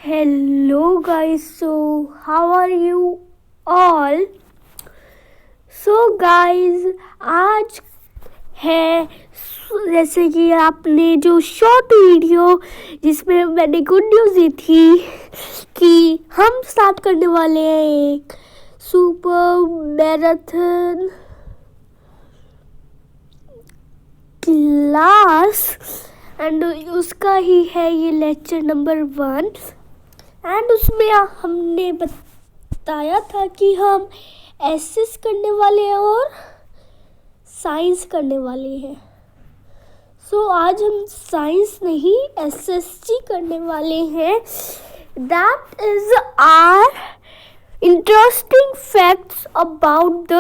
Hello guys, so how are you all? So guys, आज है जैसे कि आपने जो शॉर्ट वीडियो जिसमें मैंने गुड न्यूज़ दी थी कि हम स्टार्ट करने वाले हैं एक सुपर मैराथन क्लास एंड उसका ही है ये लेक्चर नंबर 1 एंड उसमें हमने बताया था कि हम एसएस करने वाले हैं और साइंस करने वाले हैं। सो आज हम साइंस नहीं एसएसटी करने वाले हैं। That is are interesting facts about the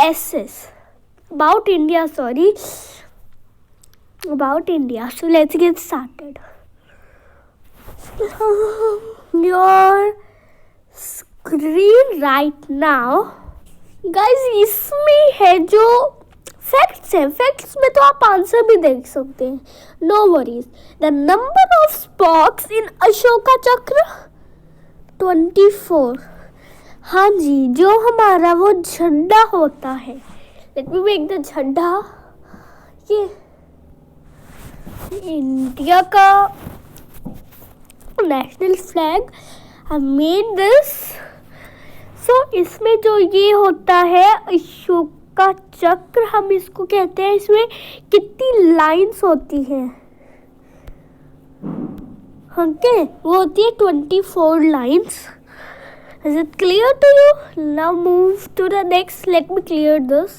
SS about India. So let's get started. Your screen right now, guys, इसमें है जो फैक्ट्स है, फैक्ट्स में तो आप आंसर भी देख सकते हैं, no worries. The number of spokes in Ashoka chakra 24। हाँ जी, जो हमारा वो झंडा होता है, लेट मी मेक द झंडा, ये इंडिया का national flag. I made this. So इसमें जो ये होता है अशोका चक्र, हम इसको कहते हैं। इसमें कितनी लाइंस होती हैं? ओके, वो होती है 24 lines. Is it clear to you? Now move to the next. Let me clear this.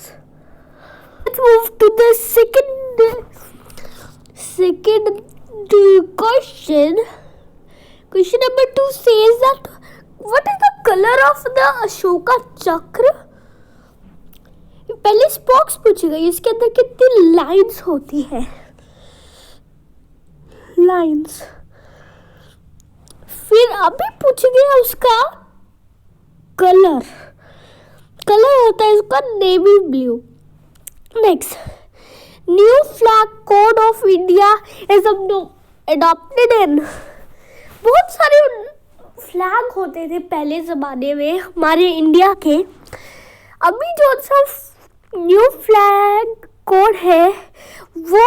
Let's move to the second question. Question number 2 says that what is the color of the Ashoka Chakra? पहले स्पॉक्स पूछेगा, इसके अंदर कितनी lines होती है? Lines. फिर अभी पूछेगा उसका कलर। कलर होता है इसका navy blue. Next, new flag code of India is adopted in. बहुत सारे फ्लैग होते थे पहले ज़माने में हमारे इंडिया के। अभी जो सा न्यू फ्लैग कोड है वो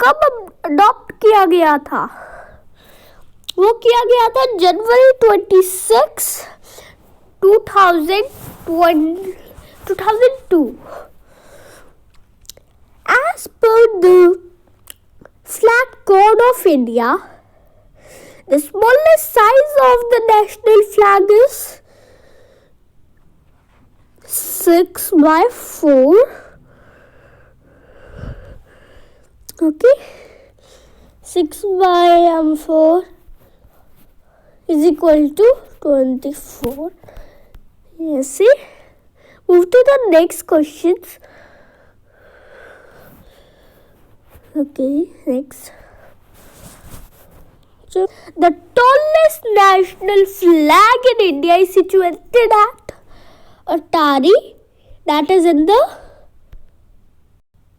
कब अडॉप्ट किया गया था? वो किया गया था जनवरी 26, 2002. As per the flag code of India, the smallest size of the national flag is 6x4. Okay, 6x4 is equal to 24. Yes, see? Move to the next questions. Okay, next. So, the tallest national flag in India is situated at Attari, that is in the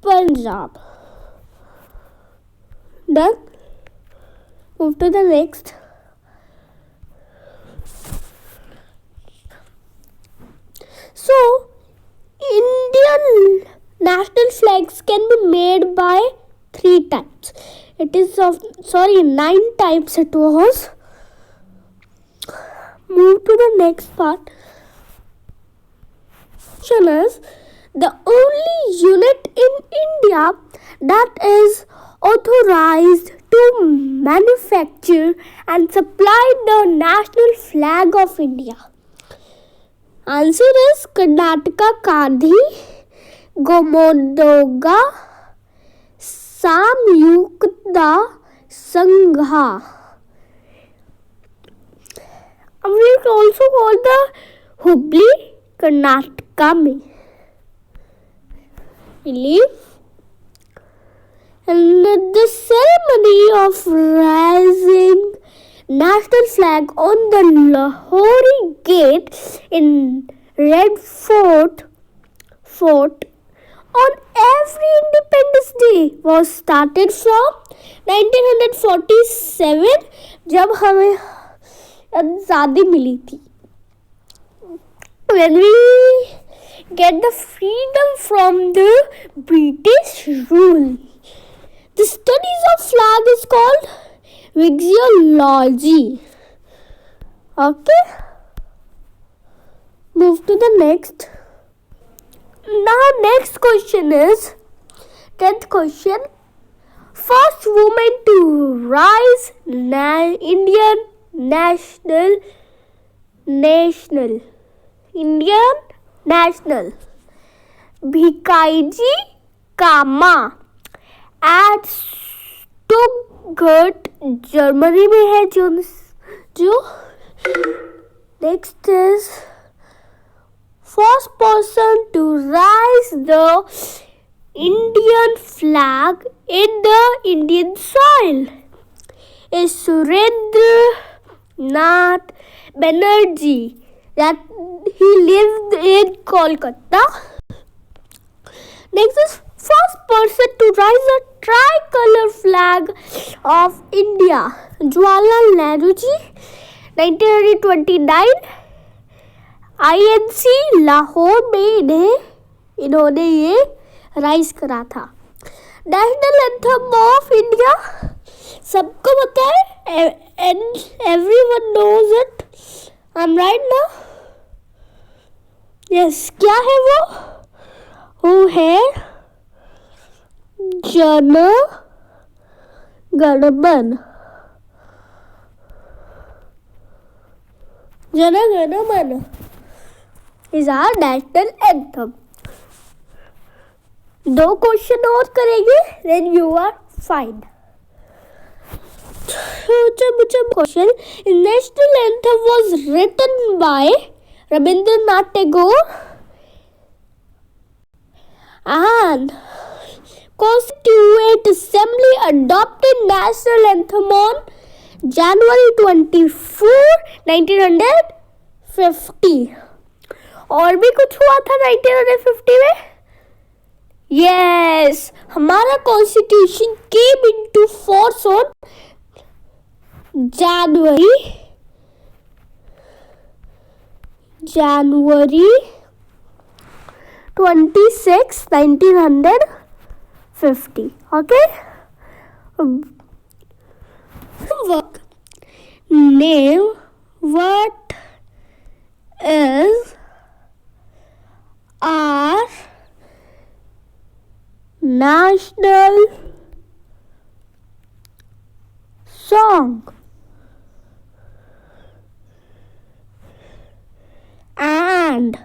Punjab. Done? Move to the next. So, Indian national flags can be made by 3 types. It is 9 types it was. Move to the next part. Shown as the only unit in India that is authorized to manufacture and supply the national flag of India. Answer is Karnataka Kandhi Gomodoga Samyukta Sangha. We also call the Hubli, Karnataka में. And the ceremony of raising national flag on the Lahori Gate in Red Fort on every Independence Day was started from 1947, जब हमें आज़ादी मिली थी. When we get the freedom from the British rule. The studies of flag is called vixology. Okay. Move to the next. Now next question is 10th question. First woman to rise Indian national Bhikaiji Kama at Stuttgart Germany में है जो next is first person to raise the Indian flag in the Indian soil is Surendra Nath Banerjee. That he lived in Kolkata. Next is first person to raise a tricolor flag of India. Jawaharlal Nehru ji, 1929. INC Lahore में इन्होंने ये rise करा था. National anthem of India सबको पता है, and everyone knows it. I'm right now? Yes, क्या है वो है जन गण मन. जन गण मन is our national anthem. 2 question और करेंगे, then you are fine. Question. National anthem was written by Rabindranath Tagore and Constituent Assembly adopted national anthem on January 24, 1950. और भी कुछ हुआ था 1950 में. Yes, हमारा constitution came into force on January 26, 1950. Okay. Name what is our national song and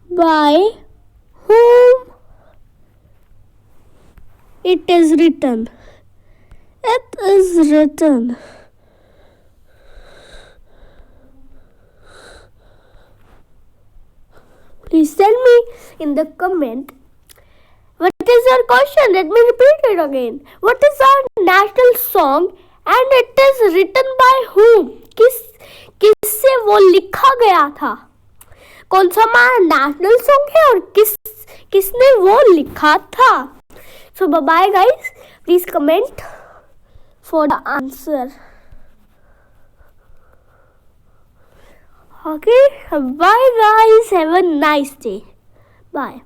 by whom it is written. It is written. Please tell me in the comment. What is your question? Let me repeat it again. What is our national song and it is written by whom? किससे वो लिखा गया था? कौन सा हमारा national song है और किसने वो लिखा था? So bye bye guys. Please comment for the answer. Okay. Bye guys. Have a nice day. Bye.